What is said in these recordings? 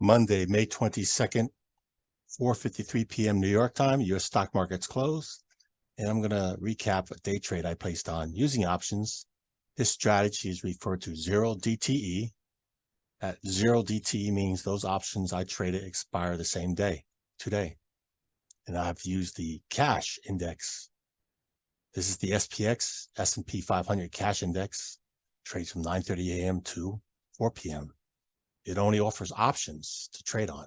Monday, May 22nd, 4:53 p.m. New York time. U.S. stock market's closed. And I'm going to recap a day trade I placed on using options. This strategy is referred to zero DTE. That zero DTE means those options I traded expire the same day, today. And I've used the cash index. This is the SPX, S&P 500 cash index. Trades from 9:30 a.m. to 4 p.m. It only offers options to trade on.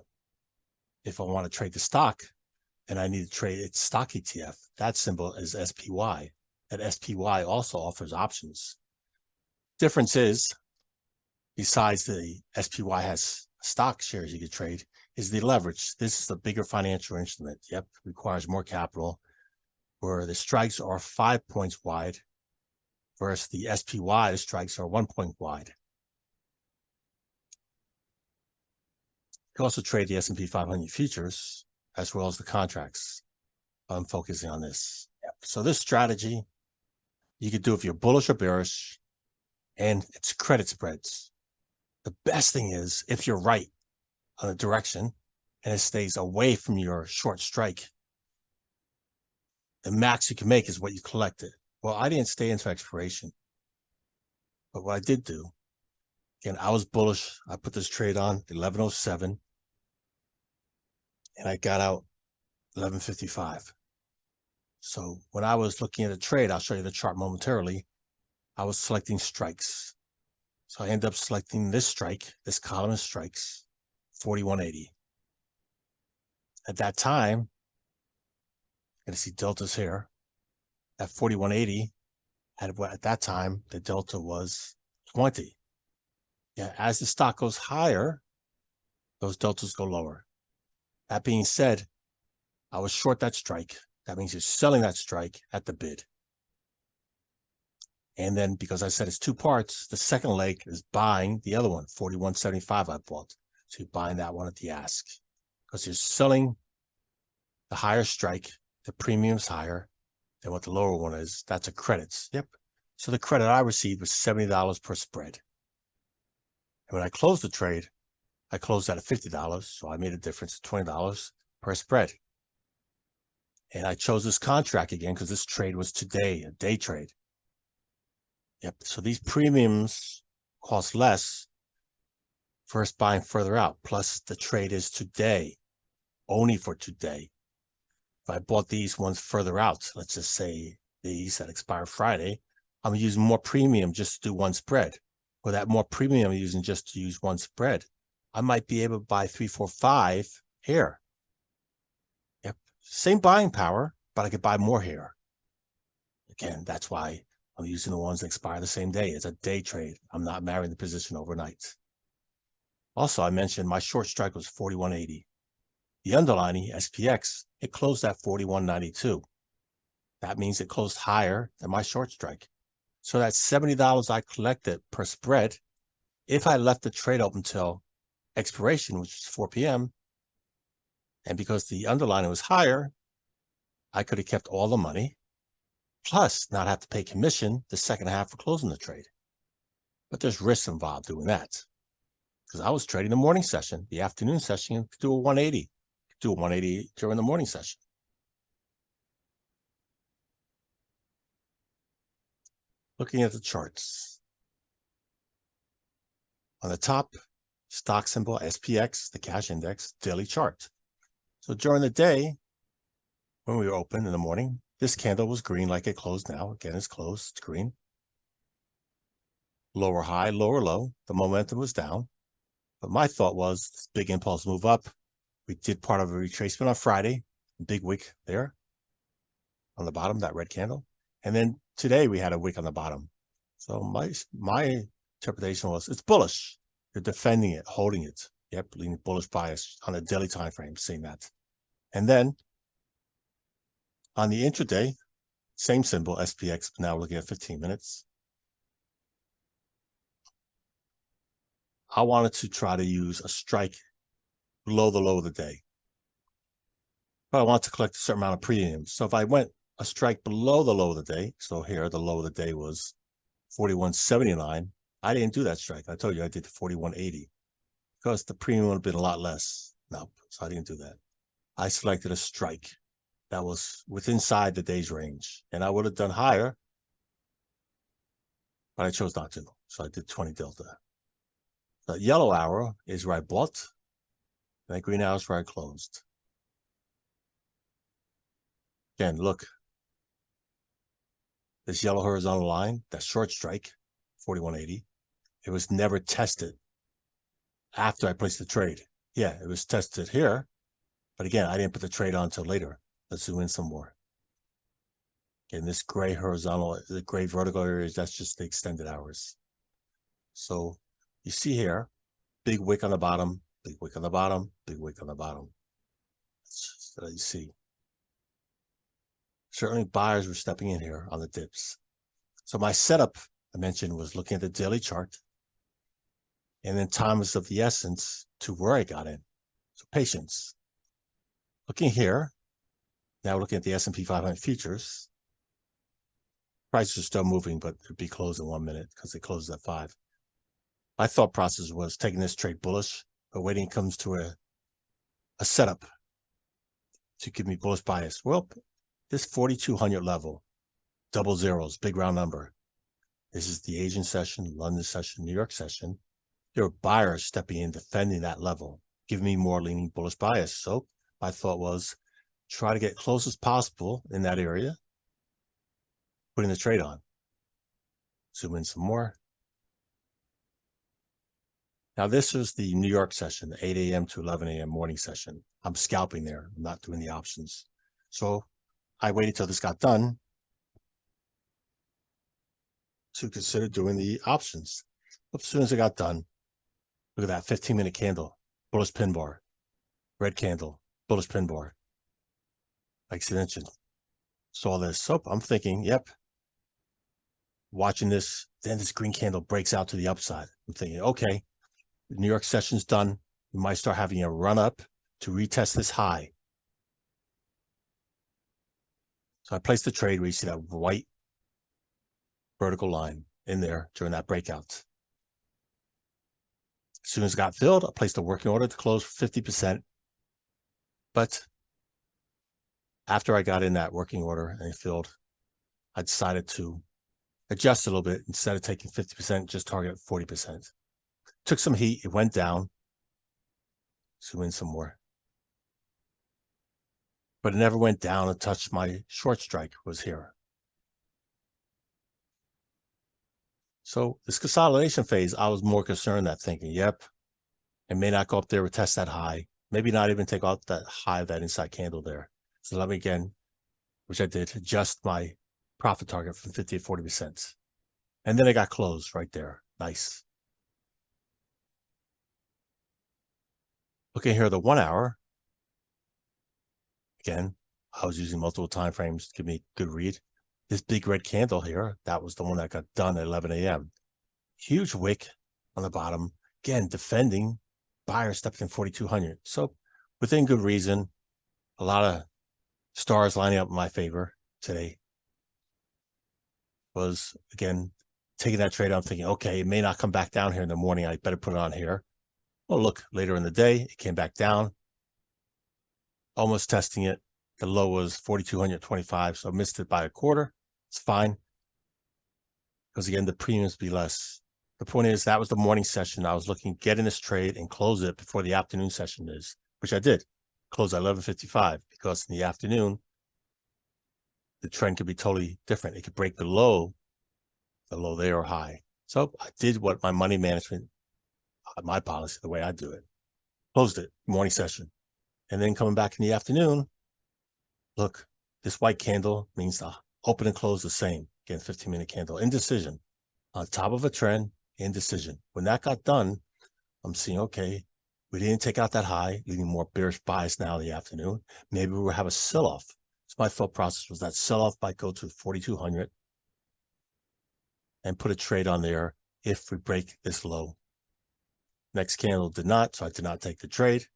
If I want to trade the stock, and I need to trade its stock ETF, that symbol is SPY. That SPY also offers options. Difference is, besides the SPY has stock shares you can trade, is the leverage. This is a bigger financial instrument. Yep, requires more capital, where the strikes are 5 points wide, versus the SPY, the strikes are 1 point wide. You can also trade the S&P 500 futures as well as the contracts. I'm focusing on this. Yep. So this strategy, you could do if you're bullish or bearish, and it's credit spreads. The best thing is if you're right on the direction and it stays away from your short strike, the max you can make is what you collected. Well, I didn't stay into expiration, but what I did do, again, I was bullish. I put this trade on 11:07. And I got out 11:55. So when I was looking at a trade, I'll show you the chart momentarily, I was selecting strikes. So I end up selecting this strike, this column of strikes, 41.80. At that time, you're going to see deltas here. At 41.80, at that time, the delta was 20. Yeah, as the stock goes higher, those deltas go lower. That being said, I was short that strike. That means you're selling that strike at the bid. And then because I said it's two parts, the second leg is buying the other one, 41.75 I bought. So you're buying that one at the ask. Because you're selling the higher strike, the premium's higher than what the lower one is. That's a credit. Yep. So the credit I received was $70 per spread. And when I closed the trade, I closed at $50, so I made a difference of $20 per spread. And I chose this contract again because this trade was today, a day trade. Yep, so these premiums cost less first buying further out, plus the trade is today, only for today. If I bought these ones further out, let's just say these that expire Friday, I'm using more premium just to do one spread. Or that more premium I'm using just to use one spread, I might be able to buy 3, 4, 5 here. Yep. Same buying power, but I could buy more here. Again, that's why I'm using the ones that expire the same day. It's a day trade. I'm not marrying the position overnight. Also, I mentioned my short strike was 41.80. The underlying SPX, it closed at 41.92. That means it closed higher than my short strike. So that $70 I collected per spread, if I left the trade open until expiration, which is 4 p.m., and because the underlying was higher, I could have kept all the money, plus not have to pay commission the second half for closing the trade. But there's risks involved doing that, because I was trading the morning session, the afternoon session, and could do a 180, do a 180 during the morning session. Looking at the charts. On the top, stock symbol SPX, the cash index, daily chart. So during the day, when we were open in the morning, this candle was green like it closed now. Again, it's closed, it's green. Lower high, lower low. The momentum was down. But my thought was this big impulse move up. We did part of a retracement on Friday, big wick there on the bottom, that red candle. And then today we had a wick on the bottom. So my interpretation was it's bullish. You're defending it, holding it. Yep, leaning bullish bias on a daily time frame, seeing that. And then on the intraday, same symbol, SPX, now looking at 15 minutes. I wanted to try to use a strike below the low of the day. But I want to collect a certain amount of premium. So if I went a strike below the low of the day, so here the low of the day was 41.79, I didn't do that strike. I told you I did the 41.80. because the premium would have been a lot less. No, so I didn't do that. I selected a strike that was inside the day's range, and I would have done higher, but I chose not to. So I did 20 delta. The yellow arrow is where I bought, and the green arrow is where I closed. Again, look, this yellow horizontal line, that short strike, 4180, it was never tested after I placed the trade. Yeah, it was tested here, but again, I didn't put the trade on until later. Let's zoom in some more. Again, this gray horizontal, the gray vertical areas, that's just the extended hours. So you see here, big wick on the bottom, big wick on the bottom, big wick on the bottom. That's what you see. Certainly buyers were stepping in here on the dips. So my setup, I mentioned, was looking at the daily chart, and then time was of the essence to where I got in. So patience. Looking here, now looking at the S&P 500 futures, prices are still moving, but it'd be closed in 1 minute because they closed at 5. My thought process was taking this trade bullish, but waiting comes to a setup to give me bullish bias. Well, this 4,200 level, double zeros, big round number. This is the Asian session, London session, New York session. There were buyers stepping in, defending that level, giving me more leaning bullish bias. So my thought was try to get close as possible in that area, putting the trade on. Zoom in some more. Now, this was the New York session, the 8 a.m. to 11 a.m. morning session. I'm scalping there. I'm not doing the options. So I waited till this got done to consider doing the options. As soon as it got done, look at that 15-minute candle, bullish pin bar, red candle, bullish pin bar. Like I mentioned, saw this. So I'm thinking, yep, watching this, then this green candle breaks out to the upside. I'm thinking, okay, the New York session's done. We might start having a run up to retest this high. So I placed the trade where you see that white vertical line in there during that breakout. As soon as it got filled, I placed a working order to close for 50%. But after I got in that working order and it filled, I decided to adjust a little bit. Instead of taking 50%, just target 40%. Took some heat. It went down. Zoom in some more. But it never went down and touched my short strike was here. So this consolidation phase, I was more concerned that thinking, yep, it may not go up there or test that high. Maybe not even take out that high of that inside candle there. So let me again, which I did, adjust my profit target from 50 to 40%. And then it got closed right there. Nice. Looking here, the 1 hour. Again, I was using multiple time frames to give me a good read. This big red candle here, that was the one that got done at 11 a.m. Huge wick on the bottom. Again, defending. Buyer stepped in 4,200. So within good reason, a lot of stars lining up in my favor today. Was, again, taking that trade out, thinking, okay, it may not come back down here in the morning. I better put it on here. Well, look, later in the day, it came back down. Almost testing it. The low was 4,225, so I missed it by a quarter. It's fine. Because again, the premiums be less. The point is that was the morning session. I was looking, get in this trade and close it before the afternoon session is, which I did. Close at 11:55 because in the afternoon, the trend could be totally different. It could break the low there or high. So I did what my money management, my policy, the way I do it. Closed it, morning session. And then coming back in the afternoon, look, this white candle means the open and close the same. Again, 15-minute candle, indecision. On top of a trend, indecision. When that got done, I'm seeing, okay, we didn't take out that high, leaving more bearish bias now in the afternoon. Maybe we will have a sell-off. So my thought process was that sell-off might go to 4,200 and put a trade on there if we break this low. Next candle did not, so I did not take the trade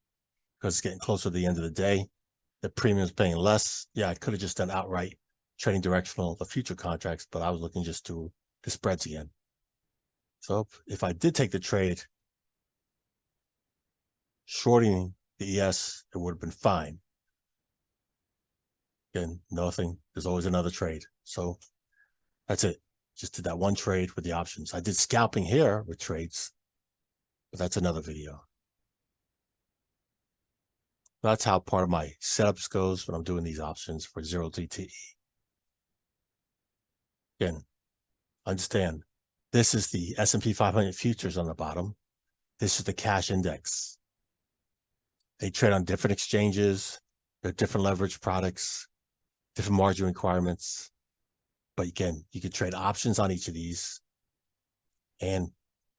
because it's getting closer to the end of the day. The premium is paying less. Yeah, I could have just done outright trading directional, the future contracts, but I was looking just to the spreads again. So if I did take the trade, shorting the ES, it would have been fine. Again, nothing. There's always another trade. So that's it. Just did that one trade with the options. I did scalping here with trades, but that's another video. That's how part of my setups goes when I'm doing these options for Zerodte. Again, understand, this is the S&P 500 futures on the bottom. This is the cash index. They trade on different exchanges. They're different leverage products, different margin requirements. But again, you can trade options on each of these. And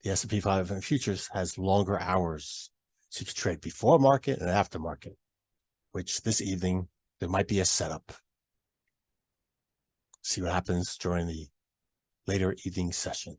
the S&P 500 futures has longer hours. So you can trade before market and after market, which this evening, there might be a setup. See what happens during the later evening session.